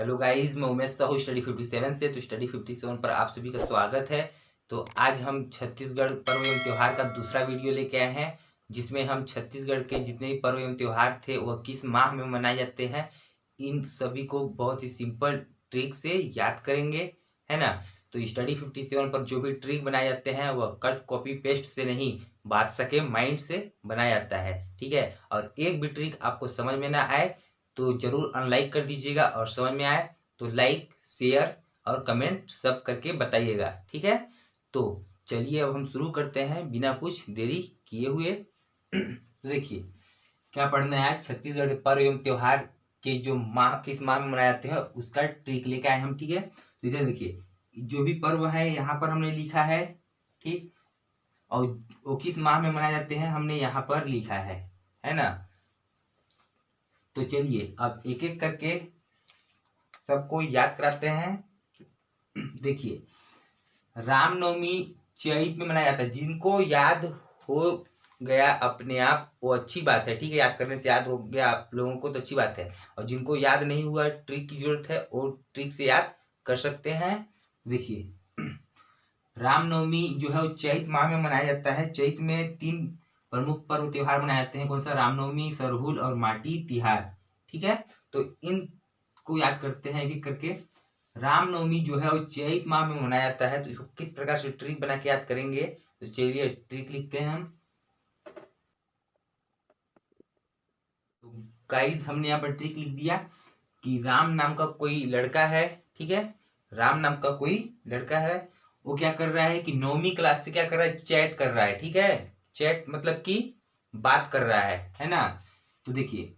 Hello guys, मैं Umesh Sahu study 57 से। तो स्टडी 57 पर आप सभी का स्वागत है। तो आज हम छत्तीसगढ़ पर्व एवं त्यौहार का दूसरा वीडियो लेके आए हैं, जिसमें हम छत्तीसगढ़ के जितने भी पर्व एवं त्यौहार थे वह किस माह में मनाए जाते हैं, इन सभी को बहुत ही सिंपल ट्रिक से याद करेंगे, है ना। तो स्टडी 57 पर जो भी ट्रिक बनाए जाते हैं वह कट कॉपी पेस्ट से नहीं, बात सके माइंड से बनाया जाता है, ठीक है। और एक भी ट्रिक आपको समझ में ना आए तो जरूर अनलाइक कर दीजिएगा, और समझ में आए तो लाइक शेयर और कमेंट सब करके बताइएगा, ठीक है। तो चलिए अब हम शुरू करते हैं बिना कुछ देरी किए हुए। तो देखिए क्या पढ़ना है आज, छत्तीसगढ़ के पर्व एवं त्योहार के जो माह किस माह में मनाए जाते हैं उसका ट्रिक लेके आए हम, ठीक है। तो इधर देखिए जो भी पर्व है यहाँ पर हमने लिखा है, ठीक, और वो किस माह में मनाए जाते हैं हमने यहाँ पर लिखा है ना। तो चलिए अब एक एक करके सबको याद कराते हैं। देखिए रामनवमी चैत में मनाया जाता है, जिनको याद हो गया अपने आप वो अच्छी बात है, ठीक है। याद करने से याद हो गया आप लोगों को तो अच्छी बात है, और जिनको याद नहीं हुआ ट्रिक की जरूरत है वो ट्रिक से याद कर सकते हैं। देखिए रामनवमी जो है वो चैत माह में मनाया जाता है। चैत में 3 प्रमुख पर्व त्योहार मनाए जाते हैं, कौन सा, रामनवमी, सरहुल और माटी तिहार, ठीक है। तो इनको याद करते हैं एक एक करके। रामनवमी जो है वो चैत माह में मनाया जाता है, तो इसको किस प्रकार से ट्रिक बना के याद करेंगे, तो चलिए ट्रिक लिखते हैं हम। तो गाइस हमने यहाँ पर ट्रिक लिख दिया कि राम नाम का कोई लड़का है, ठीक है। राम नाम का कोई लड़का है, वो क्या कर रहा है कि 9वीं क्लास से क्या कर रहा है, चैट कर रहा है, ठीक है। चैट मतलब कि बात कर रहा है ना। तो देखिए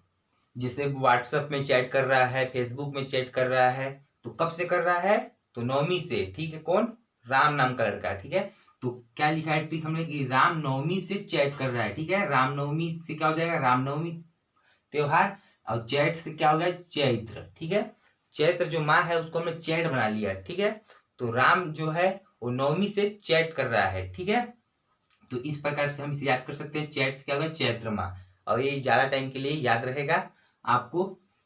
जैसे व्हाट्सएप में चैट कर रहा है, फेसबुक में चैट कर रहा है, तो कब से कर रहा है, तो 9वीं से, ठीक है। कौन, राम नाम का लड़का, ठीक है। तो क्या लिखा है ट्रिक हमने कि राम नवमी से चैट कर रहा है, ठीक है। रामनवमी से क्या हो जाएगा, रामनवमी त्योहार, और चैत से क्या हो गया, चैत्र, ठीक है। चैत्र जो माह है उसको हमने चैट बना लिया, ठीक है। तो राम जो है वो 9वीं से चैट कर रहा है, ठीक है। तो इस प्रकार से हम इसे याद कर सकते हैं, चैट से क्या होगा, चैत्र माह। और ये ज्यादा टाइम के लिए याद रहेगा आपको,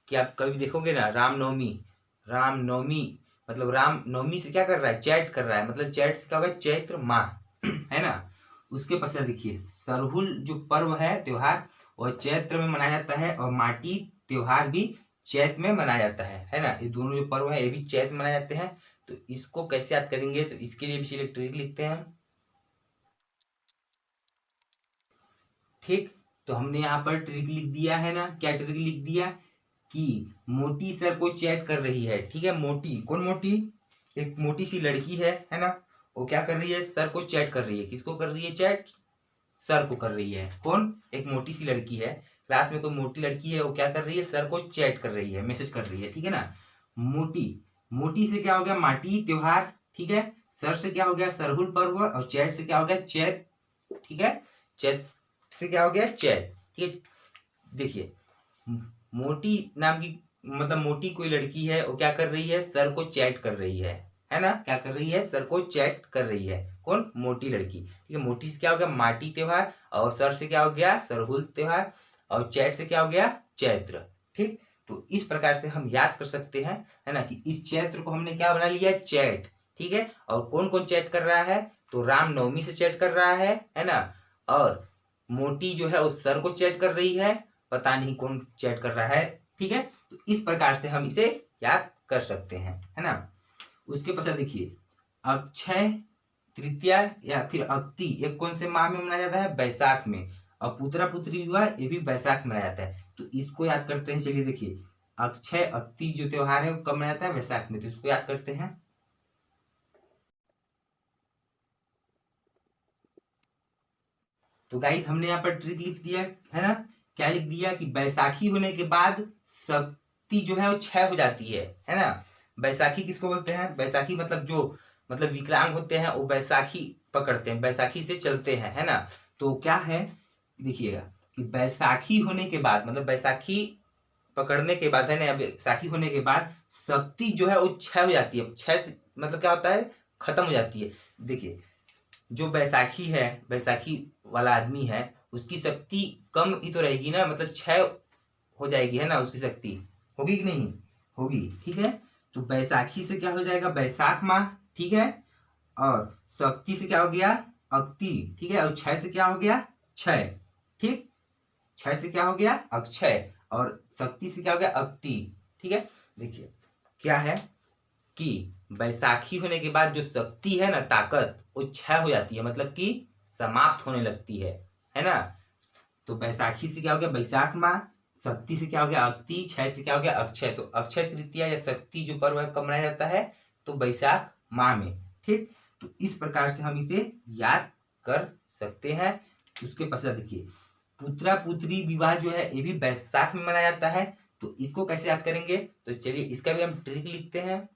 कि आप कभी देखोगे ना रामनवमी, रामनवमी मतलब राम 9वीं से क्या कर रहा है, चैट कर रहा है, मतलब चैट से क्या होगा, चैत्र माह, है ना। उसके पश्चात देखिए सरहुल जो पर्व है त्योहार वह चैत्र में मनाया जाता है, और माटी त्योहार भी चैत में मनाया जाता है ना। ये दोनों जो पर्व है ये भी चैत में मनाए जाते हैं। तो इसको कैसे याद करेंगे, तो इसके लिए भी चलिए ट्रिक लिखते हैं, ठीक। तो हमने यहाँ पर ट्रिक लिख दिया है ना। क्या ट्रिक लिख दिया कि मोटी सर को चैट कर रही है, ठीक है। मोटी, कौन मोटी, एक मोटी सी लड़की है ना। वो क्या कर रही है, सर को चैट कर रही है। किसको कर रही है चैट, सर को कर रही है। कौन, एक मोटी सी लड़की है, क्लास में कोई मोटी लड़की है, वो क्या कर रही है, सर को चैट कर रही है, मैसेज कर रही है, ठीक है ना। मोटी, मोटी से क्या हो गया, माटी त्योहार, ठीक है। सर से क्या हो गया, सरहुल पर्व, और चैट से क्या हो गया, चैत, ठीक है। चैत से क्या हो गया, चैत, ठीक है। देखिए मोटी नाम की मतलब मोटी कोई लड़की है, वो क्या कर रही है, सर को चैट कर रही है ना। क्या कर रही है, सर को चैट कर रही है, कौन, मोटी लड़की, ठीक है। मोटी से क्या हो गया, माटी त्योहार, और सर से क्या हो गया, सरहुल त्योहार, और चैट से क्या हो गया, चैत्र, ठीक। तो इस प्रकार से हम याद कर सकते हैं, है ना, कि इस चैत्र को हमने क्या बना लिया, चैट, ठीक है। और कौन कौन चैट कर रहा है, तो राम नवमी से चैट कर रहा है ना। और मोटी जो है उस सर को चैट कर रही है, पता नहीं कौन चैट कर रहा है, ठीक है। तो इस प्रकार से हम इसे याद कर सकते हैं, है ना। उसके पश्चात देखिए अक्षय तृतीया या फिर अक्ति, एक कौन से माह में मनाया जाता है, बैसाख में। और पुत्रा पुत्री विवाह ये भी बैसाख में मनाया जाता है। तो इसको याद करते हैं, चलिए देखिए अक्षय अक्ति जो त्योहार है वो कब मनाया जाता है, बैसाख में। तो इसको याद करते हैं। तो गाइस हमने यहाँ पर ट्रिक लिख दिया है ना। क्या लिख दिया कि बैसाखी होने के बाद शक्ति जो है वो क्षय हो जाती है ना। बैसाखी किसको बोलते हैं, बैसाखी मतलब जो मतलब विकलांग होते हैं वो बैसाखी पकड़ते हैं, बैसाखी से चलते हैं, है ना। तो क्या है देखिएगा कि बैसाखी होने के बाद मतलब बैसाखी पकड़ने के बाद, है ना, बैसाखी होने के बाद शक्ति जो है वो क्षय हो जाती है। क्षय से मतलब क्या होता है, खत्म हो जाती है। देखिए जो बैसाखी है, बैसाखी वाला आदमी है, उसकी शक्ति कम ही तो रहेगी ना, मतलब क्षय हो जाएगी, है ना, उसकी शक्ति होगी कि नहीं होगी, ठीक है। तो बैसाखी से क्या हो जाएगा, बैसाख माह, ठीक है। और शक्ति से क्या हो गया, अक्ति, ठीक है। और क्षय से क्या हो गया, क्षय, ठीक। क्षय से क्या हो गया, अक्षय। और शक्ति से क्या हो गया, अक्ति, ठीक है। देखिए क्या है कि बैसाखी होने के बाद जो शक्ति है ना, ताकत, वो क्षय हो जाती है, मतलब कि समाप्त होने लगती है ना। तो बैसाखी से क्या हो गया, बैसाख माह। शक्ति से क्या हो गया, अक्ति। क्षय से क्या हो गया, अक्षय। तो अक्षय तृतीया या शक्ति जो पर्व है कब मनाया जाता है, तो बैसाख माह में, ठीक। तो इस प्रकार से हम इसे याद कर सकते हैं। उसके पश्चात देखिए पुत्रा पुत्री विवाह जो है ये भी बैसाख में मनाया जाता है। तो इसको कैसे याद करेंगे, तो चलिए इसका भी हम ट्रिक लिखते हैं।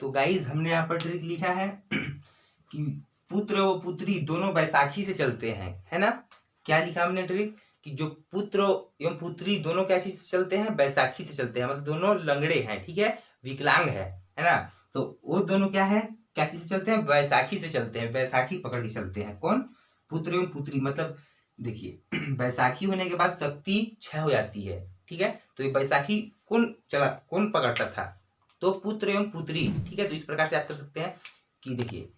तो गाइज हमने यहाँ पर ट्रिक लिखा है कि पुत्र व पुत्री दोनों बैसाखी से चलते हैं, है ना। क्या लिखा हमने ट्रिक, कि जो पुत्र एवं पुत्री दोनों कैसे चलते हैं, बैसाखी से चलते हैं, मतलब दोनों लंगड़े हैं, ठीक है, विकलांग है ना। तो वो दोनों क्या है, क्या चीज से चलते हैं, बैसाखी से चलते हैं, बैसाखी पकड़ के चलते हैं। कौन, पुत्र एवं पुत्री। मतलब देखिए बैसाखी होने के बाद शक्ति क्षय हो जाती है, ठीक है। तो ये बैसाखी कौन पकड़ता था, तो पुत्र एवं पुत्री, ठीक है। तो इस प्रकार से याद कर सकते हैं कि देखिए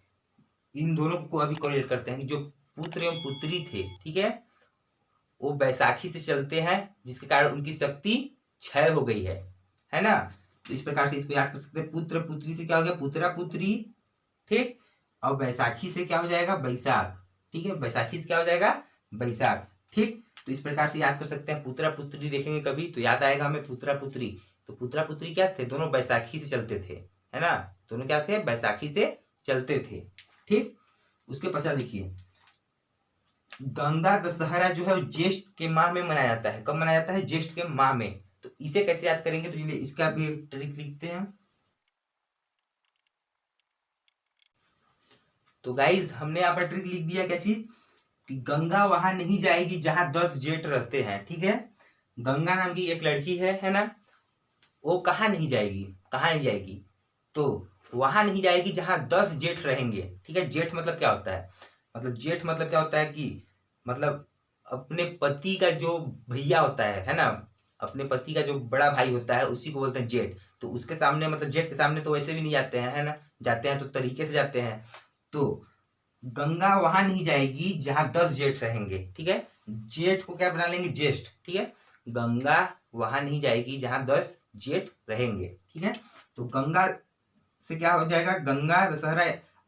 इन दोनों को अभी कोरिलेट करते हैं कि जो पुत्र एवं पुत्री थे, ठीक है, वो बैसाखी से चलते हैं, जिसके कारण उनकी शक्ति क्षय हो गई है ना। तो इस प्रकार से इसको याद कर सकते हैं। पुत्र पुत्री से क्या हो गया, पुत्रा पुत्री, ठीक। और बैसाखी से क्या हो जाएगा, बैसाख, ठीक है। बैसाखी से क्या हो जाएगा, बैसाख, ठीक। तो इस प्रकार से याद कर सकते हैं। पुत्रा पुत्री देखेंगे कभी तो याद आएगा हमें पुत्रा पुत्री। तो पुत्रा पुत्री क्या थे, दोनों बैसाखी से चलते थे, है ना। दोनों क्या थे, बैसाखी से चलते थे, ठीक। उसके पश्चात देखिए गंगा दशहरा जो है वो ज्येष्ठ के माह में मनाया जाता है। कब मनाया जाता है, ज्येष्ठ के माह में। तो इसे कैसे याद करेंगे, तो चलिए इसका भी ट्रिक लिखते हैं। तो गाइज हमने यहाँ पर ट्रिक लिख दिया, क्या चीज, कि गंगा वहां नहीं जाएगी जहां 10 जेठ रहते हैं, ठीक है। गंगा नाम की एक लड़की है ना, वो कहाँ नहीं जाएगी, कहाँ नहीं जाएगी, तो वहां नहीं जाएगी जहां 10 जेठ रहेंगे, ठीक है। जेठ मतलब क्या होता है, मतलब जेठ मतलब क्या होता है कि मतलब अपने पति का जो भैया होता है ना, अपने पति का जो बड़ा भाई होता है उसी को बोलते हैं जेठ। तो उसके सामने मतलब जेठ के सामने तो वैसे भी नहीं जाते हैं, है ना, जाते हैं तो तरीके से जाते हैं। तो गंगा वहां नहीं जाएगी जहां 10 जेठ रहेंगे, ठीक है। जेठ को क्या बना लेंगे, ज्येष्ठ, ठीक है। गंगा वहां नहीं जाएगी जहां 10 जेठ रहेंगे, ठीक है। तो गंगा से क्या हो जाएगा, गंगा दशहरा,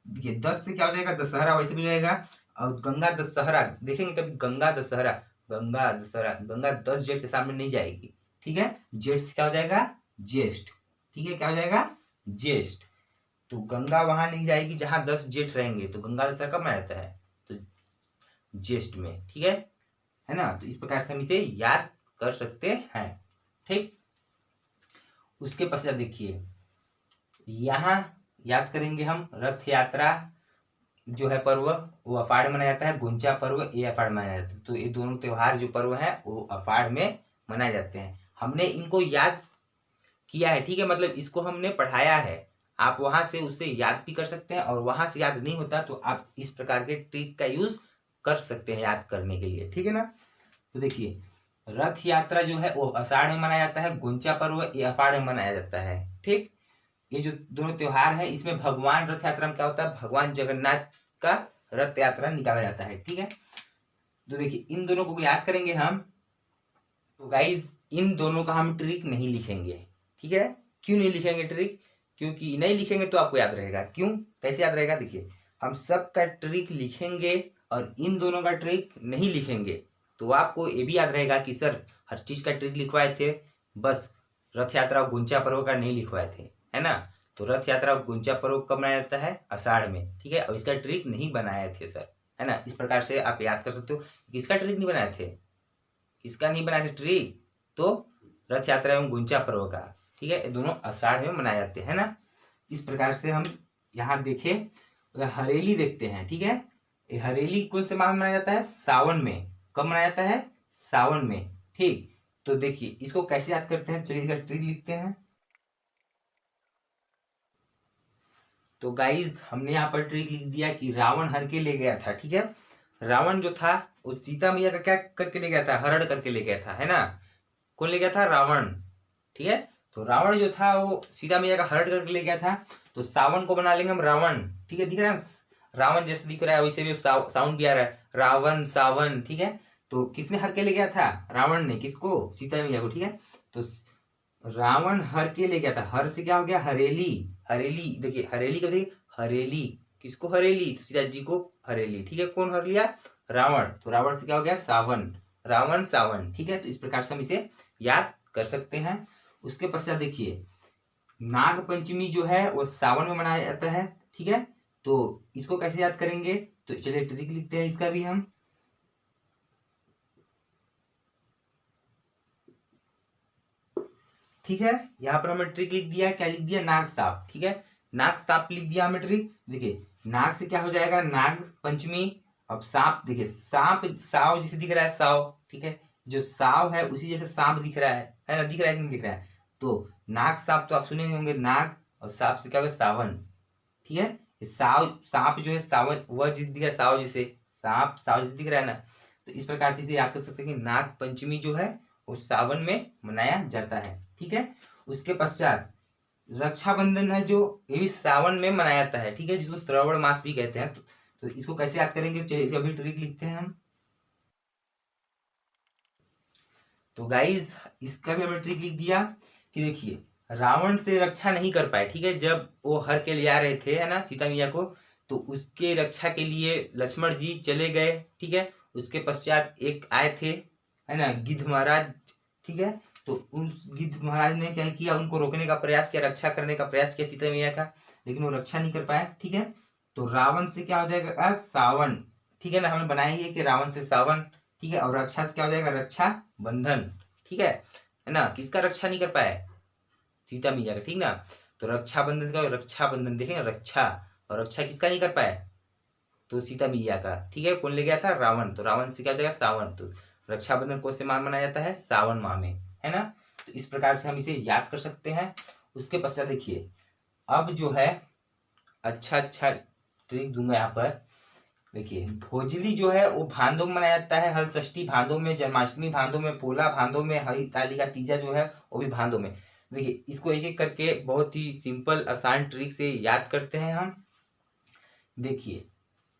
देखिए 10 से क्या हो जाएगा, दशहरा वैसे भी हो जाएगा। और गंगा दशहरा देखेंगे कभी, गंगा दशहरा, गंगा दशहरा, गंगा 10 जेठ के सामने नहीं जाएगी, ठीक है। जेठ से क्या हो जाएगा, ज्येष्ठ, ठीक है, क्या हो जाएगा, ज्येष्ठ। तो गंगा वहां नहीं जाएगी जहां 10 जेठ रहेंगे। तो गंगा दशहरा कब मनाया जाता है, तो ज्येष्ठ में, ठीक है ना। तो इस प्रकार से हम इसे याद कर सकते हैं, ठीक। उसके पश्चात देखिए यहाँ याद करेंगे हम रथ यात्रा जो है पर्व, वो अषाढ़ में मनाया जाता है। गुंचा पर्व ये अषाढ़ में मनाया जाता है। तो ये दोनों त्योहार जो पर्व है वो अषाढ़ में मनाए जाते हैं। हमने इनको याद किया है, ठीक है, मतलब इसको हमने पढ़ाया है। आप वहां से उसे याद भी कर सकते हैं, और वहां से याद नहीं होता तो आप इस प्रकार के ट्रिक का यूज कर सकते हैं याद करने के लिए, ठीक है ना। तो देखिए रथ यात्रा जो है वो आषाढ़ में मनाया जाता है। गुंचा पर्व ये अषाढ़ में मनाया जाता है, ठीक। ये जो दोनों त्योहार है इसमें भगवान रथ यात्रा में क्या होता है, भगवान जगन्नाथ का रथ यात्रा निकाला जाता है, ठीक है। तो देखिए इन दोनों को याद करेंगे हम, तो गाइज इन दोनों का हम ट्रिक नहीं लिखेंगे, ठीक है। क्यों नहीं लिखेंगे ट्रिक, क्योंकि नहीं लिखेंगे तो आपको याद रहेगा। क्यों, कैसे याद रहेगा, देखिए हम सब का ट्रिक लिखेंगे और इन दोनों का ट्रिक नहीं लिखेंगे तो आपको ये भी याद रहेगा कि सर हर चीज का ट्रिक लिखवाए थे, बस रथ यात्रा और गुंचा पर्व का नहीं लिखवाए थे, है ना। तो रथ यात्रा और गुंचा पर्व कब मनाया जाता है, आषाढ़ में, ठीक है। और इसका ट्रिक नहीं बनाए थे सर, है ना। इस प्रकार से आप याद कर सकते हो। किसका ट्रिक नहीं बनाए थे, किसका नहीं बनाए थे ट्रिक, तो रथ यात्रा एवं गुंचा पर्व का, ठीक है। ये दोनों आषाढ़ में मनाए जाते हैं ना। इस प्रकार से हम यहाँ देखें हरेली देखते हैं, ठीक है। ये हरेली कौन से माह में मनाया जाता है, सावन में। कब मनाया जाता है, सावन में, ठीक। तो देखिए इसको कैसे याद करते हैं, चलिए इसका ट्रिक लिखते हैं। तो गाइज हमने यहाँ पर ट्रिक लिख दिया कि रावण हर के ले गया था, ठीक है। रावण जो था वो सीता मैया का क्या करके ले गया था, हरण करके ले गया था, है ना। कौन ले गया था, रावण, ठीक है। तो रावण जो था वो सीता मैया का हरण करके ले गया था, तो सावन को बना लेंगे हम रावण, ठीक है। दिख रहा है रावण जैसे दिख रहा है, वैसे भी साउंड भी आ रहा है, रावण सावन, ठीक है। तो किसने हर के ले गया था? रावण ने। किसको? सीता मैया को, ठीक है। तो रावण हर के ले गया था, हर से क्या हो गया? हरेली। हरेली देखिए, हरेली कब देखिए, हरेली, किसको हरेली? तो सीता जी को हरेली, ठीक है। कौन हर लिया? रावण। तो रावण से क्या हो गया? सावन, रावण सावन, ठीक है। तो इस प्रकार से हम इसे याद कर सकते हैं। उसके पश्चात देखिए, नाग पंचमी जो है वो सावन में मनाया जाता है, ठीक है। तो इसको कैसे याद करेंगे? तो चलिए ट्रिक लिखते हैं इसका भी हम। ठीक है, यहाँ पर हमें ट्रिक लिख दिया, क्या लिख दिया? नाग साप, ठीक है। नाग साप लिख दिया हमें ट्रिक। देखिए नाग से क्या हो जाएगा? नाग पंचमी। अब सांप, देखिए सांप साव जैसे दिख रहा है, साव, ठीक है। जो साव है उसी जैसे सांप दिख रहा है ना? दिख रहा है कि नहीं दिख रहा है? तो नाग सांप तो आप सुने होंगे, नाग और सांप से क्या होगा? सावन, ठीक है। साव, सांप जो है सावन, वह जिस दिख रहा है साव जैसे, सांप साव जैसे दिख रहा है ना। तो इस प्रकार से इसे याद कर सकते हैं कि नाग पंचमी जो है वो सावन में मनाया जाता है, ठीक है। उसके पश्चात रक्षाबंधन है जो ये भी सावन में मनाया जाता है, ठीक है, जिसको श्रावण मास भी कहते हैं। तो इसको कैसे याद करेंगे? चलिए इसका भी ट्रिक लिखते हैं हम। तो गाइस इसका भी हमने ट्रिक लिख दिया कि देखिए रावण से रक्षा नहीं कर पाए, ठीक है, जब वो हर के ले आ रहे थे, है ना, सीता मैया को। तो उसके रक्षा के लिए लक्ष्मण जी चले गए, ठीक है। उसके पश्चात एक आए थे, है ना, गिद्ध महाराज, ठीक है। तो उस गिद्ध महाराज ने क्या किया? उनको रोकने का प्रयास किया, रक्षा करने का प्रयास किया सीता मैया का, लेकिन वो रक्षा नहीं कर पाया, ठीक है। तो रावण से क्या हो जाएगा? सावन, ठीक है ना, हमने बनाया ही है कि रावण से सावन, ठीक है। और रक्षा से क्या हो जाएगा? रक्षा बंधन, ठीक है ना। किसका रक्षा नहीं कर पाए? सीता मैया का, ठीक ना। तो रक्षा बंधन से क्या होगा? रक्षा बंधन, देखें रक्षा, और रक्षा किसका नहीं कर पाए? तो सीता मैया का, ठीक है। कौन ले गया था? रावण। तो रावण से क्या हो जाएगा? सावन। तो रक्षाबंधन कौन से माह मनाया जाता है? सावन माह में, है ना। तो इस प्रकार से हम इसे याद कर सकते हैं। उसके पश्चात देखिए, अब जो है अच्छा ट्रिक दूंगा यहाँ पर। देखिए भोजली जो है वो भादों में मनाया जाता है, हल षष्ठी भादों में, जन्माष्टमी भादों में, पोला भादों में, हरिताली का तीजा जो है वो भी भादों में। देखिए इसको एक एक करके बहुत ही सिंपल आसान ट्रिक से याद करते हैं हम। देखिए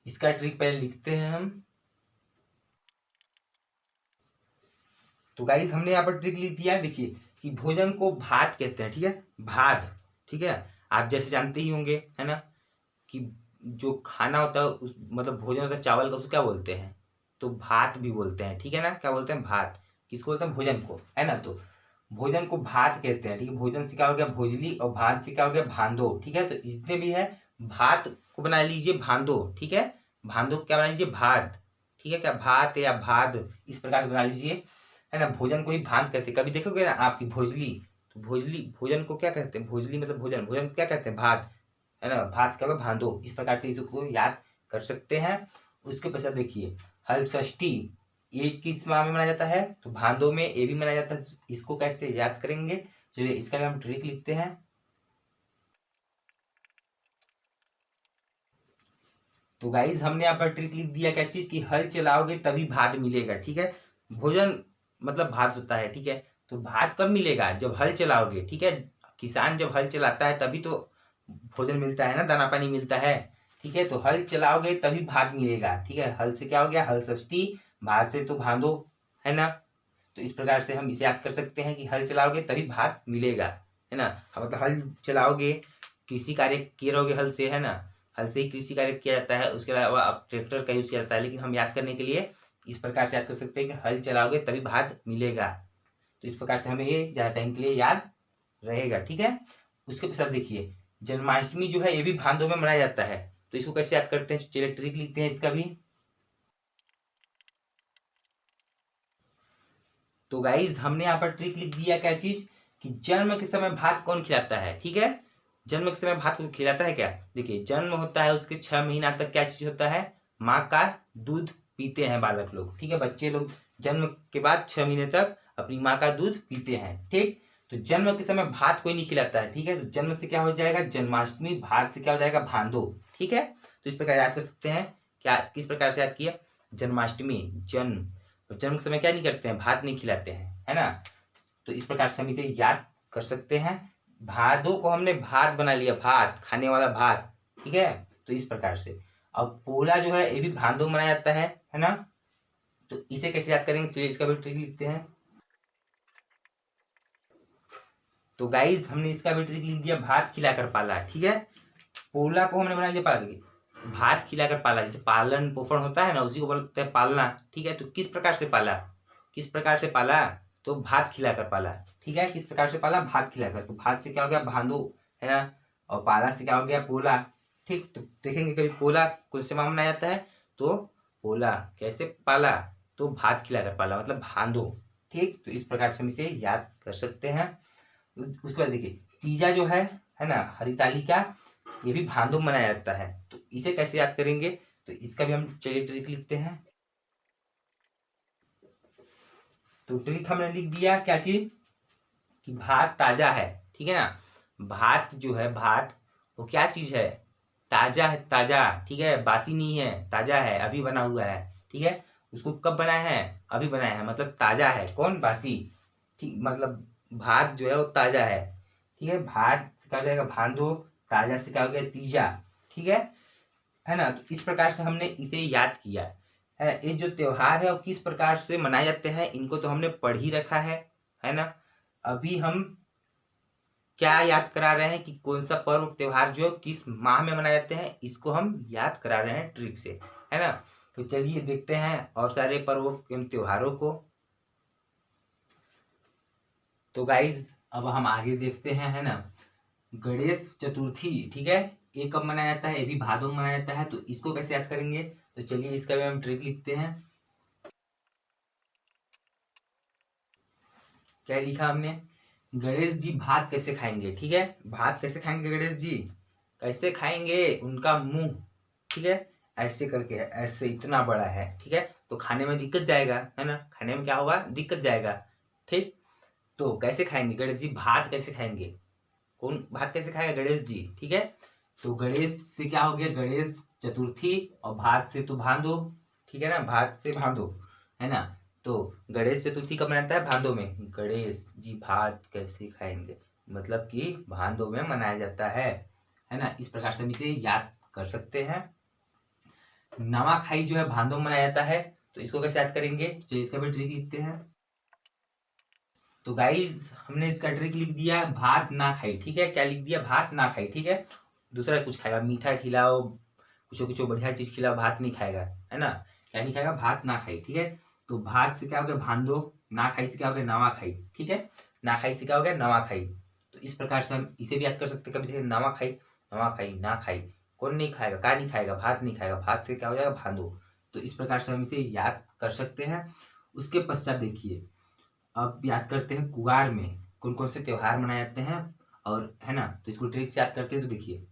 इसका ट्रिक पहले लिखते हैं हम। तो गाइस हमने यहाँ पर ट्रिक लिख दिया है। देखिए कि भोजन को भात कहते हैं, ठीक है, भात, ठीक है। आप जैसे जानते ही होंगे, है ना, कि जो खाना होता है उस मतलब भोजन होता है चावल का, उसको क्या बोलते हैं? तो भात भी बोलते हैं, ठीक है ना। क्या बोलते हैं? भात। किसको बोलते हैं? भोजन को, है ना। तो भोजन को भात कहते हैं, ठीक है। भोजन से क्या हो गया? भोजली, और भात से क्या हो गया? भांदो, ठीक है। तो जितने भी है भात को बना लीजिए भांदो, ठीक है। भांदो को क्या बना लीजिए? भात, ठीक है। क्या भात या भाद, इस प्रकार से बना लीजिए, है ना। भोजन को ही भात कहते हैं। कभी देखोगे ना आपकी भोजली, तो भोजली भोजन को क्या कहते हैं? भोजली मतलब भोजन, भोजन को क्या कहते हैं? भात, है ना। भात क्या होगा? भांदो। इस प्रकार से इसको याद कर सकते हैं। उसके पश्चात देखिए हल षष्ठी, ये किस माह में मनाया जाता है? तो भादों में, ये भी मनाया जाता है। इसको कैसे याद करेंगे? चलिए इसका हम ट्रिक लिखते हैं। तो गाइज हमने यहाँ पर ट्रिक लिख दिया, क्या चीज? की हल चलाओगे तभी भात मिलेगा, ठीक है। भोजन मतलब भात होता है, ठीक है। तो भात कब मिलेगा? जब हल चलाओगे, ठीक है। किसान जब हल चलाता है तभी तो भोजन मिलता है ना, दाना पानी मिलता है, ठीक है। तो हल चलाओगे तभी भात मिलेगा, ठीक है। हल से क्या हो गया? हल षष्ठी, भात से तो भादो, है ना। तो इस प्रकार से हम इसे याद कर सकते हैं कि हल चलाओगे तभी भात मिलेगा, है ना। मतलब हल चलाओगे, कृषि कार्य किए रहोगे हल से, है ना। हल से ही कृषि कार्य किया जाता है, उसके अलावा अब ट्रैक्टर का यूज किया जाता है, लेकिन हम याद करने के लिए इस प्रकार से याद कर सकते हैं कि हल चलाओगे तभी भात मिलेगा। तो इस प्रकार से हमें ये ज्यादा टाइम के लिए याद रहेगा, ठीक है। उसके पश्चात देखिए जन्माष्टमी जो है ये भी भादों में मनाया जाता है। तो इसको कैसे याद करते हैं? चलिए ट्रिक लिखते हैं इसका भी। तो गाइज हमने यहाँ पर ट्रिक लिख दिया, क्या चीज? कि जन्म के समय भात कौन खिलाता है, ठीक है। जन्म के समय भात को खिलाता है क्या? देखिए जन्म होता है, उसके 6 महीना तक क्या चीज होता है? माँ का दूध पीते हैं बालक लोग, ठीक है। बच्चे लोग जन्म के बाद 6 महीने तक अपनी माँ का दूध पीते हैं, ठीक। तो जन्म के समय भात कोई नहीं खिलाता है, ठीक है। तो जन्म से क्या हो जाएगा? जन्माष्टमी, भात से क्या हो जाएगा? भादो, ठीक है। तो इस प्रकार याद कर सकते हैं। क्या किस प्रकार से याद किया? जन्माष्टमी, जन्म, तो जन्म के समय क्या नहीं करते हैं? भात नहीं खिलाते हैं, है ना। तो इस प्रकार से हम इसे याद कर सकते हैं। भादों को हमने भात बना लिया, भात खाने वाला भात, ठीक है। तो इस प्रकार से। अब पोला जो है ये भी भादों में मनाया जाता है ना। तो इसे कैसे याद करेंगे, तो इसका भी ट्रिक लिखते हैं। तो गाइस हमने इसका भी ट्रिक लिख दिया, भात खिलाकर पाला, ठीक है। पोला को हमने बना लिया पाला, देखिए भात खिलाकर पाला, जैसे पालन पोषण होता है ना, उसी को बोलते हैं पालना, ठीक है। तो किस प्रकार से पाला, किस प्रकार से पाला, तो भात खिलाकर पाला, ठीक है। किस प्रकार से पाला, भात खिलाकर। तो भात से क्या हो गया, भादो, है ना। और पाला से क्या हो गया, पोला, ठीक। तो देखेंगे कभी पोला कौन से माह मनाया जाता है, तो पोला कैसे पाला, तो भात खिलाकर पाला, मतलब भादो, ठीक। तो इस प्रकार से हम इसे याद कर सकते हैं। उसके बाद देखिए तीजा जो है ना, हरिताली का, ये भी भादों में मनाया जाता है। तो इसे कैसे याद करेंगे, तो इसका भी हम चलिए ट्रिक लिखते हैं। तो ट्रिक हमने लिख दिया, क्या चीज, कि भात ताजा है, ठीक है ना। भात जो है, भात वो क्या चीज है, ताजा है, ताजा, ठीक है, बासी नहीं है, ताजा है, अभी बना हुआ है, ठीक है। उसको कब बनाया है, अभी बनाया है, मतलब ताजा है, कौन, बासी, ठीक। मतलब भात जो है वो ताजा है, ठीक है। भात से क्या हो जाएगा, भादो, ताजा से क्या हो गया, तीजा, ठीक है ना। तो इस प्रकार से हमने इसे याद किया है। ये जो त्योहार है वो किस प्रकार से मनाए जाते हैं, इनको तो हमने पढ़ ही रखा है ना। अभी हम क्या याद करा रहे हैं कि कौन सा पर्व त्योहार जो किस माह में मनाए जाते हैं, इसको हम याद करा रहे हैं ट्रिक से, है ना। तो चलिए देखते हैं और सारे पर्वों एवं त्योहारों को। तो गाइज अब हम आगे देखते हैं, है ना। गणेश चतुर्थी, ठीक है, ये कब मनाया जाता है, ये भी भादों में मनाया जाता है। तो इसको कैसे याद करेंगे, तो चलिए इसका भी हम ट्रिक लिखते हैं। क्या लिखा हमने, गणेश जी भात कैसे खाएंगे, ठीक है। भात कैसे खाएंगे गणेश जी, कैसे खाएंगे, उनका मुंह, ठीक है, ऐसे करके है, ऐसे इतना बड़ा है, ठीक है। तो खाने में दिक्कत जाएगा, है ना, खाने में क्या होगा, दिक्कत जाएगा, ठीक। तो कैसे खाएंगे गणेश जी, भात कैसे खाएंगे, कौन भात कैसे खाएगा, गणेश जी, ठीक है। तो गणेश से क्या हो गया, गणेश चतुर्थी, और भात से तो भादो, ठीक है ना, भात से भादो, है ना। तो गणेश चतुर्थी कब मनाता है, भादो में, गणेश जी भात कैसे खाएंगे, मतलब कि भादो में मनाया जाता है ना। इस प्रकार से हम इसे याद कर सकते हैं। नवाखाई जो है भादो में मनाया जाता है। तो इसको कैसे याद करेंगे, तो इसका भी ट्रिक लिखते हैं। तो गाइज हमने इसका ट्रिक लिख दिया, भात ना खाई, ठीक है। क्या लिख दिया, भात ना खाई, ठीक है। दूसरा कुछ खाएगा, मीठा खिलाओ, कुछ कुछ बढ़िया चीज खिलाओ, भात नहीं खाएगा, है ना। क्या नहीं खाएगा, भात ना खाई, ठीक है। तो भात से क्या हो गया, भादो, ना खाई से क्या हो गया, नवा खाई, ठीक है। ना खाई से क्या हो गया, नवा खाई। तो इस प्रकार से हम इसे भी याद कर सकते हैं। कभी देखें नवा खाई, नवा खाई, ना खाई, कौन नहीं खाएगा, का नहीं खाएगा, भात नहीं खाएगा, भात से क्या हो जाएगा, भादो। तो इस प्रकार से हम इसे याद कर सकते हैं। उसके पश्चात देखिए, अब याद करते हैं कुवार में कौन कौन से त्योहार मनाए जाते हैं, और है ना। तो इसको ट्रिक से याद करते हैं। तो देखिए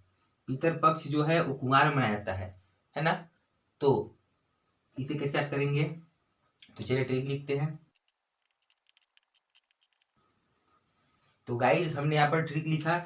पितर पक्ष जो है वो कुवार में मनाया जाता है ना। तो इसे कैसे याद करेंगे, तो चलिए ट्रिक लिखते हैं। तो गाइस हमने यहाँ पर ट्रिक लिखा,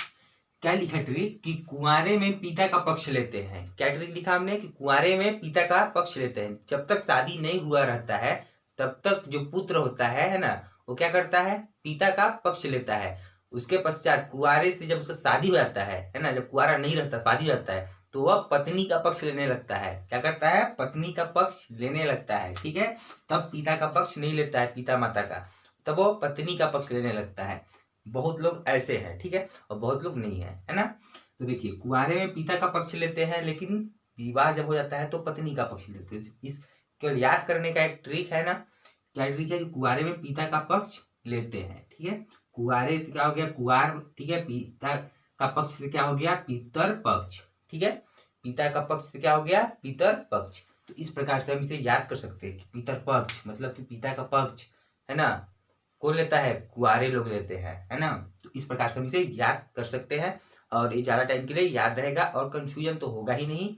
क्या लिखा ट्रिक, कि कुंवारे में पिता का पक्ष लेते हैं। क्या ट्रिक लिखा हमने, कि कुंवारे में पिता का पक्ष लेते हैं। जब तक शादी नहीं हुआ रहता है तब तक जो पुत्र होता है ना, वो क्या करता है, पिता का पक्ष लेता है। उसके पश्चात कुंवारे से जब उसका शादी हो जाता है ना, जब कुंवारा नहीं रहता, शादी हो जाता है, तो वह पत्नी का पक्ष लेने लगता है। क्या करता है, पत्नी का पक्ष लेने लगता है, ठीक है। तब पिता का पक्ष नहीं लेता है, पिता माता का, तब वो पत्नी का पक्ष लेने लगता है। बहुत लोग ऐसे हैं, ठीक है, और बहुत लोग नहीं है ना। तो देखिए कुंवारे में पिता का पक्ष लेते हैं, लेकिन विवाह जब हो जाता है तो पत्नी का पक्ष लेते हैं। इस केवल याद करने का एक ट्रिक है ना। क्या ट्रिक है, कि कुंवारे में पिता का पक्ष लेते हैं, ठीक है। कुंवारे से क्या हो गया, कुंवार, ठीक है। पिता का पक्ष से क्या हो गया, पितर पक्ष, ठीक है। पिता का पक्ष से क्या हो गया, पितर पक्ष। तो इस प्रकार से हम इसे याद कर सकते हैं कि पितर पक्ष मतलब कि पिता का पक्ष, है ना, कौन लेता है, कुंवारे लोग लेते हैं, है ना। तो इस प्रकार से हम इसे याद कर सकते हैं, और ये ज्यादा टाइम के लिए याद रहेगा और कंफ्यूजन तो होगा ही नहीं,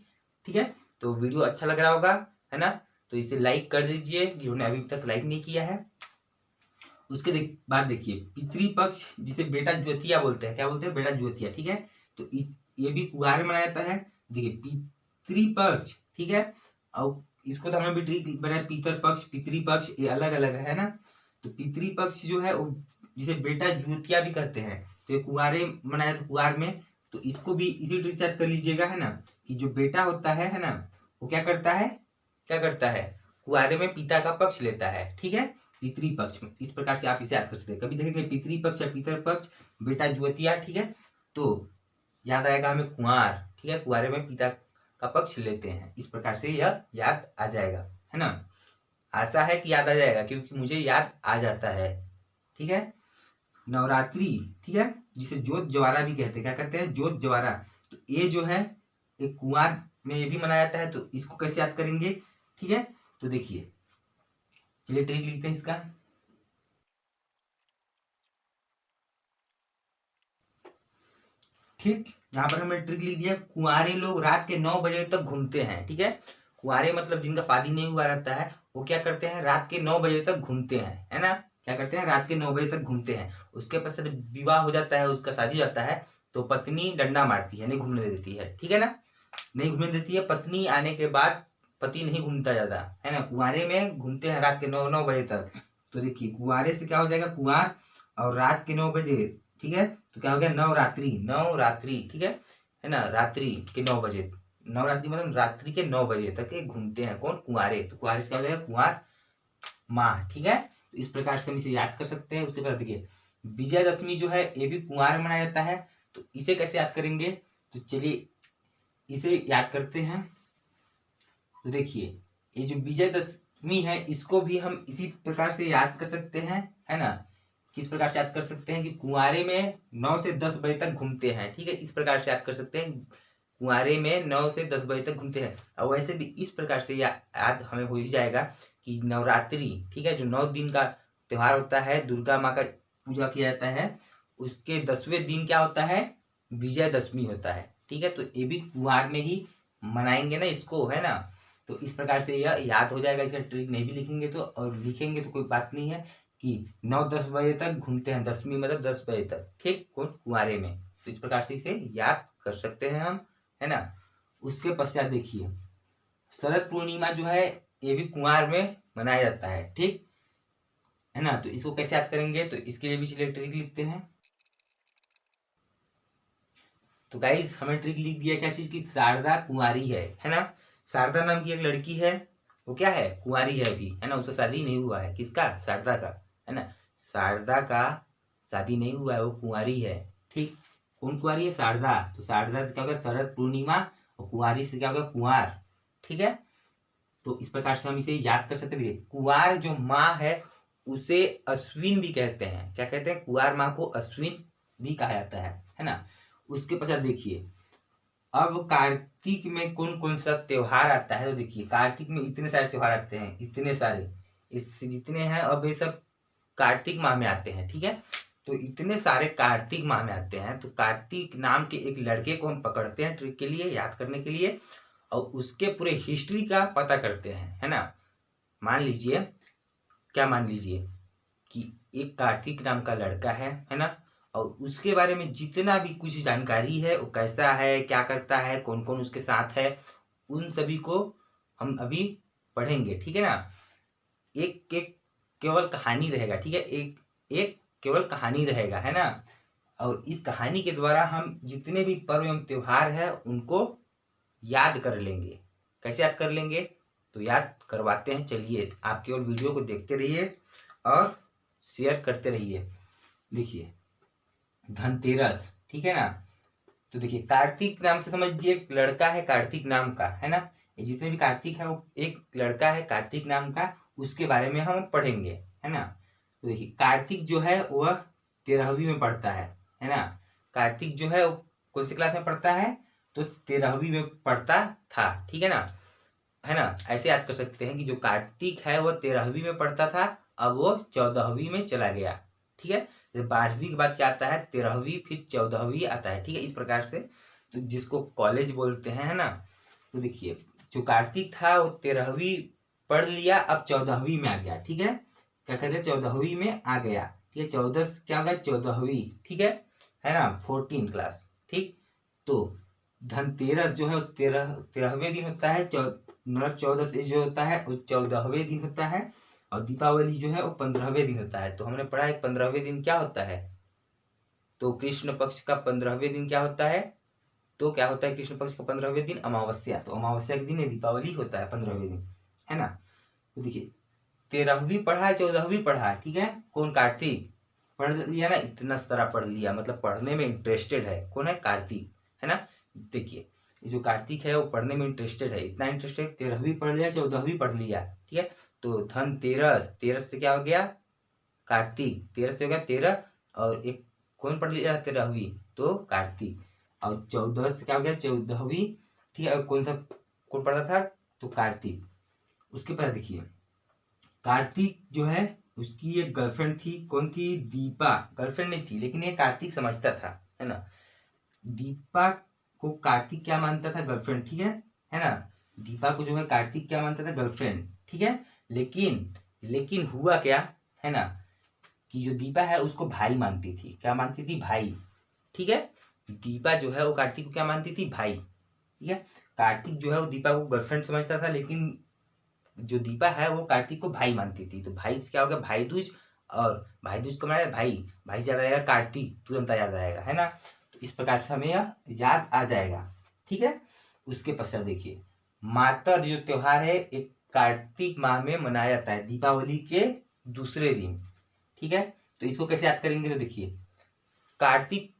ठीक है। तो वीडियो अच्छा लग रहा होगा, है ना। तो इसे लाइक कर दीजिए जिन्होंने अभी तक लाइक नहीं किया है। उसके बाद देखिए पितृपक्ष, जिसे बेटा ज्योतिया बोलते हैं, क्या बोलते हैं, बेटा ज्योतिया, ठीक है। तो इस ये भी कुंवारे मनाया जाता है। देखिए पितृपक्ष, ठीक है, और इसको तो हमने भी ट्रिक बनाया, पितर पक्ष, पितृपक्ष, ये अलग अलग है ना। तो पितृपक्ष जो है वो जिसे बेटा जुतिया भी कहते हैं। तो ये कुंवारे मनाया था कुंवार में, तो इसको भी इसी ट्रिक से याद कर लीजिएगा, है ना, कि जो बेटा होता है ना, वो क्या करता है कुंवारे में पिता का पक्ष लेता है, ठीक है, पितृपक्ष में। इस प्रकार से आप इसे याद कर सकते हैं। कभी देखेंगे पितृपक्ष या पितरपक्ष, बेटा जुतिया, ठीक है, तो याद आएगा हमें कुंवार, ठीक है, कुंवारे में पिता का पक्ष लेते हैं। इस प्रकार से यह याद आ जाएगा, है ना। आशा है कि याद आ जाएगा, क्योंकि मुझे याद आ जाता है, ठीक है। नवरात्रि, ठीक है, जिसे जोत जवारा भी कहते हैं, क्या कहते हैं, जोत जवारा। तो ये जो है एक कुंवार में ये भी मनाया जाता है, तो इसको कैसे याद करेंगे, ठीक है। तो देखिए, चलिए ट्रिक लिखते हैं इसका। ठीक, यहाँ पर हमने ट्रिक लिख दिया, कुंवारे लोग रात के 9 बजे तक घूमते हैं, ठीक है। कुंवारे मतलब जिनका शादी नहीं हुआ रहता है, वो क्या करते हैं, रात के 9 बजे तक घूमते हैं, है ना, क्या करते हैं, रात के 9 बजे तक घूमते हैं। उसके पश्चात विवाह हो जाता है, उसका शादी हो जाता है, तो पत्नी डंडा मारती है, नहीं घूमने देती है, ठीक है ना, नहीं घूमने देती है। पत्नी आने के बाद पति नहीं घूमता ज्यादा, है ना, कुंवारे में घूमते हैं रात के 9 बजे तक। तो देखिए, कुंवारे से क्या हो जाएगा, कुंवार, और रात के 9 बजे, ठीक है, तो क्या हो गया, नवरात्रि, ठीक है ना, रात्रि के 9 बजे, नवरात्रि मतलब रात्रि के 9 बजे तक ये घूमते हैं, कौन, कुंवारे। तो कुंवारे से क्या हो जाएगा, कुंवार माँ, ठीक है। तो इस प्रकार से हम इसे याद कर सकते हैं। उसके बाद देखिए, विजयदशमी जो है ये भी कुंवार में मनाया जाता है, तो इसे कैसे याद करेंगे, तो चलिए इसे याद करते हैं। तो देखिए, ये जो विजयदशमी है, इसको भी हम इसी प्रकार से याद कर सकते हैं, है ना। किस प्रकार से याद कर सकते हैं कि कुंवारे में 9 से 10 बजे तक घूमते हैं, ठीक है, इस प्रकार से याद कर सकते हैं, कुंवारे में 9 से 10 बजे तक घूमते हैं। और वैसे भी इस प्रकार से याद हमें हो ही जाएगा कि नवरात्रि, ठीक है, जो 9 दिन का त्योहार होता है, दुर्गा माँ का पूजा किया जाता है, उसके 10वें दिन क्या होता है, विजयदशमी होता है, ठीक है। तो ये भी कुंवार में ही मनाएंगे ना इसको, है ना। तो इस प्रकार से यह याद हो जाएगा। इसका ट्रिक नहीं भी लिखेंगे तो, और लिखेंगे तो कोई बात नहीं है, कि 9-10 बजे तक घूमते हैं, दशमी मतलब 10 बजे तक, ठीक, कौन, कुंवारे में। तो इस प्रकार से इसे याद कर सकते हैं हम, है ना। उसके पश्चात देखिए, शरद पूर्णिमा जो है ये भी कुंवार में मनाया जाता है, ठीक है ना। तो इसको कैसे याद करेंगे, तो इसके लिए भी चलिए ट्रिक लिखते हैं। तो गाइस, हमें ट्रिक लिख दिया क्या चीज की, शारदा कुंवारी है ना। शारदा नाम की एक लड़की है, वो क्या है, कुंवारी है अभी, है ना, उसका शादी नहीं हुआ है, किसका, शारदा का, है ना। शारदा का शादी नहीं हुआ है, वो कुंवारी है, ठीक, कौन कुंवारी है, शारदा। तो शारदा से क्या होगा, शरद पूर्णिमा, और कुंवारी से क्या होगा, कुंवार, ठीक है। तो इस प्रकार से हम इसे याद कर सकते हैं। कुंवार जो माँ है उसे अश्विन भी कहते हैं, क्या कहते हैं, कुंवार माँ को अश्विन भी कहा जाता है ना। उसके पश्चात देखिए, अब कार्तिक में कौन कौन सा त्योहार आता है, तो देखिए, कार्तिक में इतने सारे त्योहार आते हैं, इतने सारे, इस जितने हैं अब ये सब कार्तिक माह में आते हैं, ठीक है। तो इतने सारे कार्तिक माह में आते हैं, तो कार्तिक नाम के एक लड़के को हम पकड़ते हैं ट्रिक के लिए, याद करने के लिए, और उसके पूरे हिस्ट्री का पता करते हैं, है ना। मान लीजिए, क्या मान लीजिए कि एक कार्तिक नाम का लड़का है ना, और उसके बारे में जितना भी कुछ जानकारी है, वो कैसा है, क्या करता है, कौन कौन उसके साथ है, उन सभी को हम अभी पढ़ेंगे, ठीक है ना। एक एक केवल कहानी रहेगा, ठीक है, एक एक केवल कहानी रहेगा, है ना। और इस कहानी के द्वारा हम जितने भी पर्व एवं त्योहार है उनको याद कर लेंगे। कैसे याद कर लेंगे, तो याद करवाते हैं। चलिए, आप केवल वीडियो को देखते रहिए और शेयर करते रहिए। देखिए, धनतेरस, ठीक है ना। तो देखिए, कार्तिक नाम से समझिए, एक लड़का है कार्तिक नाम का, है ना। ये जितने भी कार्तिक है, वो एक लड़का है कार्तिक नाम का, उसके बारे में हम पढ़ेंगे, है ना। तो देखिए, कार्तिक जो है वह 13वीं में पढ़ता है ना। कार्तिक जो है वो कौन सी क्लास में पढ़ता है, तो 13वीं में पढ़ता था, ठीक है ना। ऐसे याद कर सकते हैं कि जो कार्तिक है वो 13वीं में पढ़ता था, अब वो 14वीं में चला गया, ठीक है। 12वीं के बाद क्या आता है, 13वीं, फिर 14वीं आता है, ठीक है, इस प्रकार से, तो जिसको कॉलेज बोलते हैं, है ना। तो देखिए, जो कार्तिक था वो 13वीं पढ़ लिया, अब 14वीं में आ गया, ठीक है, क्या कहते हैं, 14वीं में आ गया, ठीक है। 14 क्या होगा, 14वीं, ठीक है ना, 14 क्लास, ठीक। तो धनतेरस जो है 13वें दिन होता है, नरक 14 से जो होता है वो 14वें दिन होता है, और दीपावली जो है वो 15वें दिन होता है। तो हमने पढ़ा है 15वें दिन क्या होता है, तो कृष्ण पक्ष का 15वें दिन क्या होता है, तो क्या होता है कृष्ण पक्ष का 15वें दिन अमावस्या। तो अमावस्या के दिन ये दीपावली होता है 15वें दिन, है ना। तो देखिए 13वीं पढ़ा है 14वीं पढ़ा है, ठीक है। कौन, कार्तिक पढ़ लिया ना, इतना सारा पढ़ लिया, मतलब पढ़ने में इंटरेस्टेड है। कौन है, कार्तिक, है ना। देखिए ये जो कार्तिक है वो पढ़ने में इंटरेस्टेड है, इतना इंटरेस्टेड 13वीं पढ़ लिया 14वीं पढ़ लिया, ठीक है। तो धनतेरस, तेरस से क्या हो गया, कार्तिक, तेरस से हो गया 13, और एक कौन पढ़ लिया 13वीं, तो कार्तिक। और 14 से क्या हो गया 14वीं, ठीक है। और कौन सा कौन पढ़ा था, तो कार्तिक। उसके बाद देखिए कार्तिक जो है उसकी एक गर्लफ्रेंड थी, कौन थी, दीपा। गर्लफ्रेंड नहीं थी लेकिन ये कार्तिक समझता था, है ना। दीपा को कार्तिक क्या मानता था, गर्लफ्रेंड, ठीक है ना। दीपा को जो है कार्तिक क्या मानता था, गर्लफ्रेंड, ठीक है। लेकिन हुआ क्या, है ना, कि जो दीपा है उसको भाई मानती थी। क्या मानती थी, भाई, ठीक है। दीपा जो है वो कार्तिक को क्या मानती थी, भाई, ठीक है। कार्तिक जो है वो दीपा को गर्लफ्रेंड समझता था, लेकिन जो दीपा है वो कार्तिक को भाई मानती थी। तो भाई से क्या होगा, भाई दूज, और भाई दूज को माना भाई, भाई से याद आएगा कार्तिक, तुरंत याद आएगा, है ना। तो इस प्रकार से हमें यह याद आ जाएगा, ठीक है। उसके पश्चात देखिए मातर जो त्योहार है एक कार्तिक माह में मनाया जाता है, दीपावली के दूसरे दिन, ठीक है। तो इसको कैसे याद करेंगे, तो देखिए कार्तिक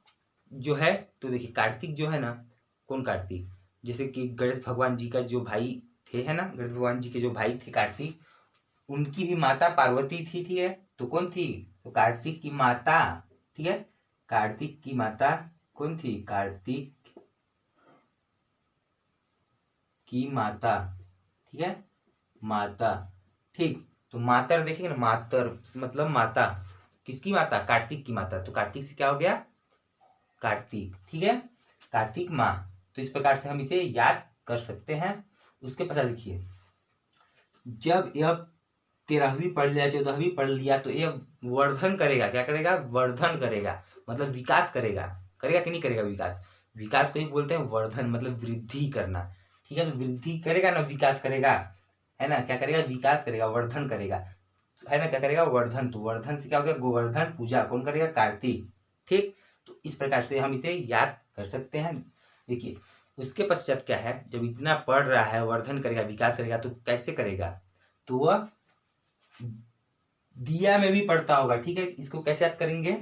जो है, तो देखिए कार्तिक जो है ना, कौन कार्तिक, जैसे कि गणेश भगवान जी का जो भाई थे, है ना, गणेश भगवान जी के जो भाई थे कार्तिक, उनकी भी माता पार्वती थी, ठीक है। तो कौन थी, तो कार्तिक की माता, ठीक है। कार्तिक की माता कौन थी, कार्तिक की माता, ठीक है, माता, ठीक। तो मातर देखेंगे ना, मातर मतलब माता, किसकी माता, कार्तिक की माता। तो कार्तिक से क्या हो गया, कार्तिक, ठीक है, कार्तिक माह। तो इस प्रकार से हम इसे याद कर सकते हैं। उसके पश्चात देखिए जब यह 13वीं पढ़ लिया 14वीं पढ़ लिया तो यह वर्धन करेगा, क्या करेगा, वर्धन करेगा, मतलब विकास करेगा। करेगा कि नहीं करेगा विकास, विकास को ही बोलते हैं वर्धन, मतलब वृद्धि करना, ठीक है। तो वृद्धि करेगा ना, विकास करेगा, है ना, क्या करेगा, विकास करेगा, वर्धन करेगा, है ना, क्या करेगा, वर्धन। तो वर्धन से क्या हो गया, गोवर्धन पूजा कौन करेगा, कार्तिक, ठीक। तो इस प्रकार से हम इसे याद कर सकते हैं। देखिए उसके पश्चात क्या है, जब इतना पढ़ रहा है, वर्धन करेगा, विकास करेगा, तो कैसे करेगा, तो वह दिया में भी पढ़ता होगा, ठीक है। इसको कैसे याद करेंगे,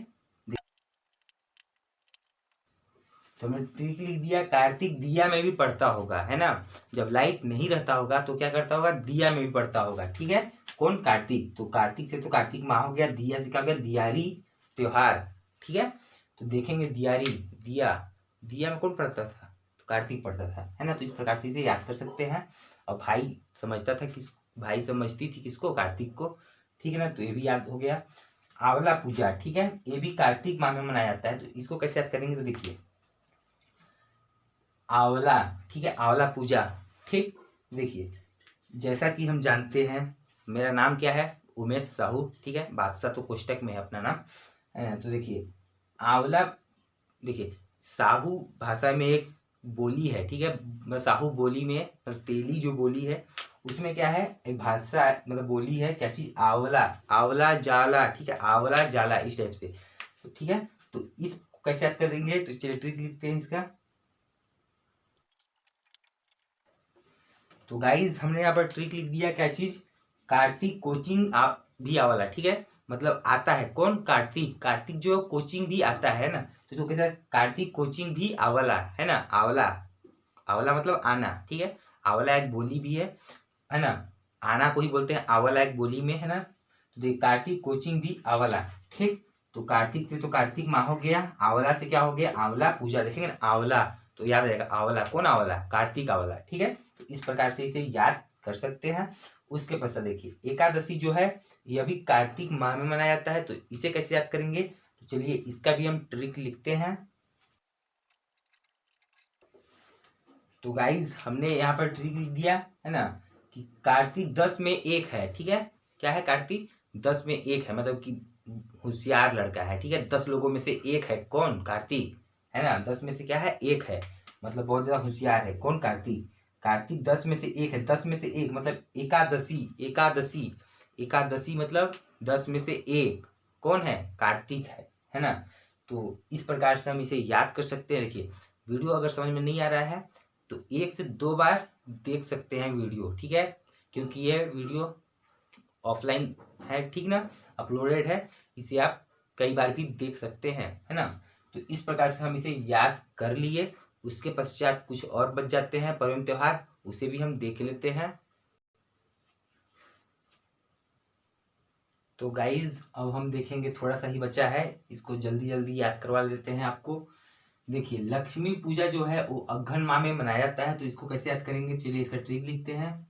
तो हमने ट्रिक लिख दिया, कार्तिक दिया में भी पढ़ता होगा, है ना। जब लाइट नहीं रहता होगा तो क्या करता होगा, दिया में भी पढ़ता होगा, ठीक है। कौन, कार्तिक। तो कार्तिक से तो कार्तिक माह हो गया, दिया से क्या हो गया, दियारी त्योहार, ठीक है। तो देखेंगे दियारी, दिया, दिया में कौन पढ़ता था, तो कार्तिक पढ़ता था, है ना। तो इस प्रकार से इसे याद कर सकते हैं। और भाई समझता था, किस भाई समझती थी किसको, कार्तिक को, ठीक है ना। तो ये भी याद हो गया। आंवला पूजा, ठीक है, ये भी कार्तिक माह में मनाया जाता है। तो इसको कैसे याद करेंगे, तो देखिए आंवला, ठीक है, आंवला पूजा, ठीक। देखिए जैसा कि हम जानते हैं, मेरा नाम क्या है, उमेश साहू, ठीक है। बादशाह तो कोष्टक में है अपना नाम, तो देखिए आंवला, देखिए साहू भाषा में एक बोली है, ठीक है। साहू बोली में तेली जो बोली है उसमें क्या है, एक भाषा मतलब बोली है, क्या चीज, आंवला, आंवला जाला, ठीक है, आंवला जाला, इस टाइप से, तो ठीक है। तो इसको कैसे याद करेंगे, तो चलिए ट्रिक लिखते हैं इसका। तो गाइज हमने यहाँ पर ट्रिक लिख दिया, क्या चीज, कार्तिक कोचिंग भी आवाला, ठीक है। मतलब आता है कौन, कार्तिक, कार्तिक जो कोचिंग भी आता है ना, तो इसको कैसे, कार्तिक कोचिंग भी आवाला, है ना। आंवला, आंवला मतलब आना, ठीक है। आंवला एक बोली भी है ना, आना को ही बोलते हैं आंवला एक बोली में, है ना। तो देखिए कार्तिक कोचिंग भी आंवला, ठीक। तो कार्तिक से तो कार्तिक माह हो गया, आंवला से क्या हो गया, आंवला पूजा, देखेंगे ना आंवला, तो याद आएगा आंवला, कौन आंवला, कार्तिक आंवला, ठीक है। तो इस प्रकार से इसे याद कर सकते हैं। उसके पश्चात देखिए एकादशी जो है यह भी कार्तिक माह में मनाया जाता है। तो इसे कैसे याद करेंगे, तो चलिए इसका भी हम ट्रिक लिखते हैं। तो गाइज हमने यहाँ पर ट्रिक लिख दिया, है ना, कि कार्तिक 10 में 1 है, ठीक है। क्या है, कार्तिक 10 में 1 है, मतलब कि होशियार लड़का है, ठीक है। 10 लोगों में से 1 है, कौन, कार्तिक, है ना। 10 में से क्या है, 1 है, मतलब बहुत ज्यादा होशियार है, कौन, कार्तिक। कार्तिक 10 में से 1 है, 10 में से 1 मतलब एकादशी, एकादशी, एकादशी मतलब 10 में से एक कौन है? कार्तिक है ना। तो इस प्रकार से हम इसे याद कर सकते हैं। देखिए वीडियो अगर समझ में नहीं आ रहा है तो 1 से 2 बार देख सकते हैं वीडियो, ठीक है, क्योंकि ये वीडियो ऑफलाइन है, ठीक ना, अपलोडेड है, इसे आप कई बार भी देख सकते हैं, है ना। तो इस प्रकार से हम इसे याद कर लिए। उसके पश्चात कुछ और बच जाते हैं पर्व एवं त्योहार, उसे भी हम देख लेते हैं। तो गाइज अब हम देखेंगे, थोड़ा सा ही बचा है, इसको जल्दी जल्दी याद करवा लेते हैं आपको। देखिए लक्ष्मी पूजा जो है वो अघन माह में मनाया जाता है, तो इसको कैसे याद करेंगे, चलिए इसका ट्रिक लिखते हैं।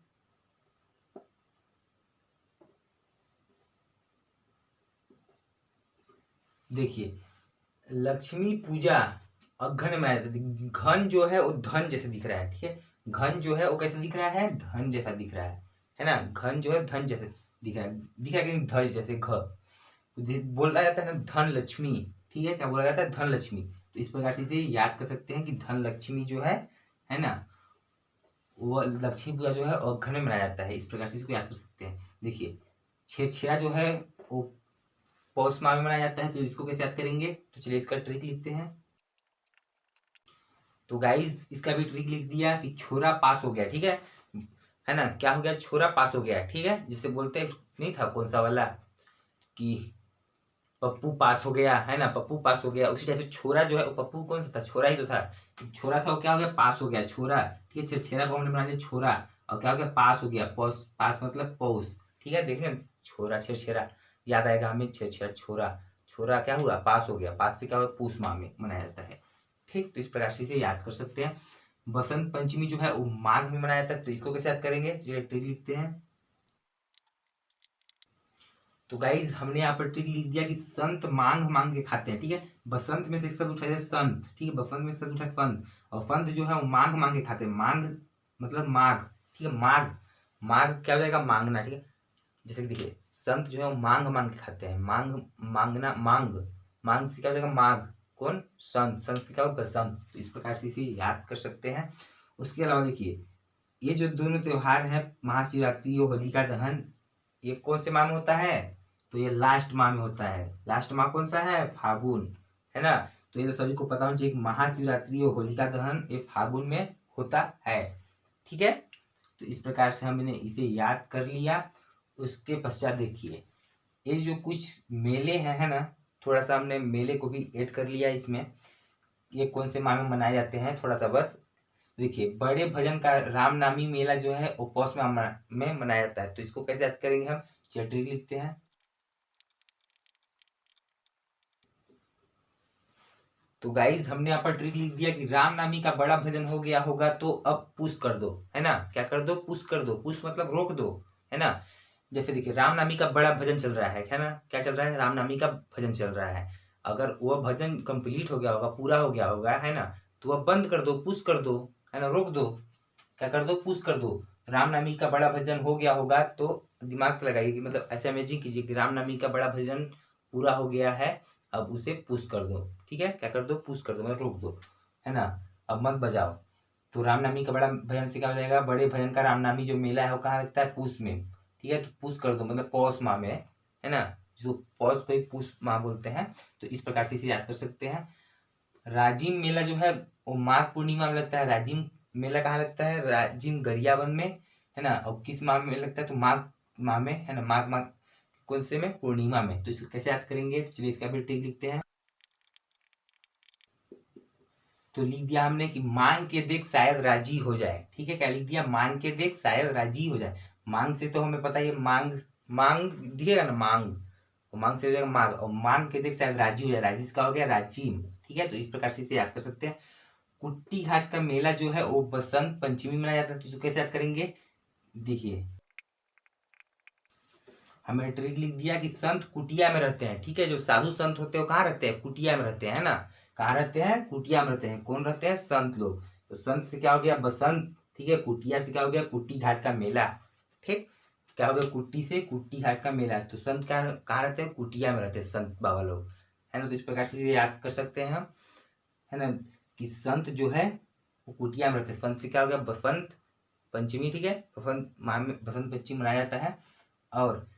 देखिए लक्ष्मी पूजा अघन में मनाया जाता है। घन जो है वो धन जैसे दिख रहा है, ठीक है, घन जो है वो कैसे दिख रहा है, धन जैसा दिख रहा है ना। घन जो है धन जैसे दिख रहा है कि धन जैसे घ बोला जाता है ना, धन लक्ष्मी, ठीक है, क्या बोला जाता है, धन लक्ष्मी। तो इस प्रकार से इसे याद कर सकते हैं कि धन लक्ष्मी जो है ना, वो लक्ष्मी पूजा जो है अघन में मनाया जाता है। इस प्रकार से इसको याद कर सकते हैं। देखिए छेरा जो है वो पौष माह में मनाया जाता है, तो इसको कैसे याद करेंगे, तो चलिए इसका ट्रिक लिखते हैं। तो गाइस इसका भी ट्रिक लिख दिया कि छोरा पास हो गया, ठीक है ना, क्या हो गया, छोरा पास हो गया, ठीक है, जिससे बोलते हैं, नहीं था कौन सा वाला कि पप्पू पास हो गया, है ना, पप्पू पास हो गया, उसी टाइप से छोरा जो है वो पप्पू कौन सा था, छोरा ही तो था, छोरा था वो क्या हो गया, पास हो गया, छोरा, ठीक है, छेरा को हमने बना लिया छोरा, और क्या हो गया, पास हो गया, पौष, पास मतलब पौष, ठीक है, देखें छोरा छेरा याद आएगा हमें, छेरा छोरा, छोरा क्या हुआ, पास हो गया, पास से क्या हुआ, पूष माह में मनाया जाता है, ठीक। तो इस प्रकार से इसे याद कर सकते हैं। बसंत पंचमी जो है वो माघ में मनाया जाता है, तो इसको कैसे याद करेंगे, जो ट्रिक लिखते हैं। तो गाइज हमने यहाँ पर ट्रिक लिख दिया कि संत मांग मांग के खाते हैं, ठीक है, बसंत में से शब्द उठाया संत, ठीक है, बसंत में शब्द उठाया फंत, और फंत जो है वो मांग मांग के खाते हैं, मांग मतलब माघ, ठीक है, माघ, माघ क्या हो जाएगा, मांगना, ठीक है, जैसे कि देखिए संत जो है वो मांग मांग के खाते हैं, मांग मांगना, मांग, मांग से क्या हो जाएगा, माघ, कौन, संत, संत से क्या होगा, बसंत। तो इस प्रकार से इसे याद कर सकते हैं। उसके अलावा देखिए ये जो दोनों त्योहार है, महाशिवरात्रि और होलिका दहन, ये कौन से माह में होता है, तो ये लास्ट माह में होता है। लास्ट माह कौन सा है, फागुन, है ना। तो ये तो सभी को पता होना चाहिए, महाशिवरात्रि और होलिका दहन ये फागुन में होता है, ठीक है। तो इस प्रकार से हमने इसे याद कर लिया। उसके पश्चात देखिए ये जो कुछ मेले हैं, है ना, थोड़ा सा हमने मेले को भी ऐड कर लिया इसमें। ये कौन से माह में मनाए जाते हैं, थोड़ा सा बस देखिए, बड़े भजन का रामनामी मेला जो है वो पौष में मनाया जाता है, तो इसको कैसे याद करेंगे हम, ट्रिक लिखते हैं। तो गाइज हमने यहाँ पर ट्रिक लिख दिया कि रामनामी का बड़ा भजन हो गया होगा, तो अब पुश कर दो, है ना, क्या कर दो, पुश कर दो, पुश मतलब रोक दो, है ना। जैसे देखिए रामनामी का बड़ा भजन चल रहा है ना, क्या चल रहा है, रामनामी का भजन चल रहा है, अगर वह भजन कंप्लीट हो गया होगा, पूरा हो गया होगा, है ना, तो वह बंद कर दो, पुश कर दो, है ना, रोक दो, क्या कर दो, पुश कर दो। रामनवमी का बड़ा भजन हो गया होगा, तो दिमाग लगाइए कि मतलब ऐसे इमेजिन कीजिए कि रामनवमी का बड़ा भजन पूरा हो गया है, अब उसे पुश कर दो, ठीक है, क्या कर दो, पुश कर दो मतलब रोक दो, है ना, अब मत बजाओ। तो रामनवमी का बड़ा भजन से क्या हो जाएगा, बड़े भजन का रामनवमी जो मेला है वो कहाँ लगता है, पूस में, ठीक है, तो पुश कर दो मतलब पौष माह में, है ना, जो पौष को ही पूस माह बोलते हैं। तो इस प्रकार से इसे याद कर सकते हैं। राजिम मेला जो है वो माघ पूर्णिमा में लगता है। राजिम मेला कहाँ लगता है, राजिम गरियाबंद में, है ना, और किस माह में लगता है, तो माघ माह में, है ना, माघ माह कौन से में, पूर्णिमा में। तो इसको कैसे याद करेंगे, तो चलिए इसका भी ट्रिक लिखते हैं। तो लिख दिया हमने कि मांग के देख शायद राजी हो जाए, ठीक है, क्या लिख दिया, मांग के देख शायद राजी हो जाए। मांग से तो हमें पता है मांग, मांग दिखेगा ना, मांग, तो मांग से हो जाएगा मांग, और मांग के देख शायद राजी हो जाए, राजी का हो गया राजीम, ठीक है। तो इस प्रकार से इसे याद कर सकते हैं। कुट्टी घाट का मेला जो है वो बसंत पंचमी में मनाया जाता है, तो इसको कैसे याद करेंगे, देखिए हमें ट्रिक लिख दिया कि संत कुटिया में रहते हैं, ठीक है, जो साधु संत होते हैं वो कहाँ रहते हैं, कुटिया में रहते हैं, है ना, कहाँ रहते हैं, कुटिया में रहते हैं, कौन रहते हैं, संत लोग। तो संत से क्या हो गया, बसंत, ठीक है, कुटिया से क्या हो गया, कुट्टी घाट का मेला, ठीक, क्या हो गया, कुट्टी से कुट्टी घाट का मेला। तो संत क्या कहाँ रहते हैं, कुटिया में रहते हैं संत बाबा लोग, है ना। तो इस प्रकार से याद कर सकते हैं हम, है ना, कि संत जो है वो कुटिया में रहते हैं। संत से क्या हो गया, बसंत पंचमी, ठीक है, बसंत माह में बसंत पंचमी मनाया जाता है। और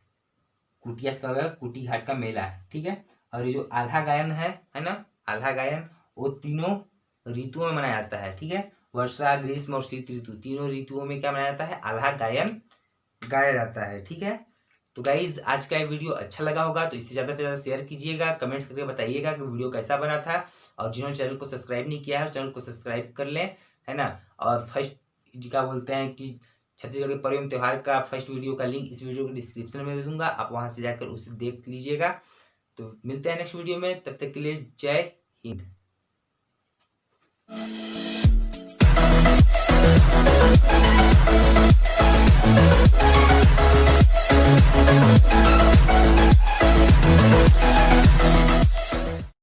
कुटिया का होगा कुटी घाट का मेला, ठीक है। और ये जो आल्हा गायन है ना, आल्हा गायन वो तीनों ऋतुओं में मनाया जाता है, ठीक है। वर्षा, ग्रीष्म और शीत ऋतु, तीनों ऋतुओं में क्या मनाया जाता है, आल्हा गायन गाया जाता है, ठीक है। तो गाइज आज का ये वीडियो अच्छा लगा होगा तो इसे ज़्यादा से ज़्यादा शेयर कीजिएगा, कमेंट्स करके बताइएगा कि वीडियो कैसा बना था। और जिन्होंने चैनल को सब्सक्राइब नहीं किया है चैनल को सब्सक्राइब कर लें, है ना। और फर्स्ट क्या बोलते हैं कि छत्तीसगढ़ के पर्व एवं त्योहार का फर्स्ट वीडियो का लिंक इस वीडियो के डिस्क्रिप्शन में दे दूंगा, आप वहां से जाकर उसे देख लीजिएगा। तो मिलते हैं नेक्स्ट वीडियो में, तब तक के लिए जय हिंद।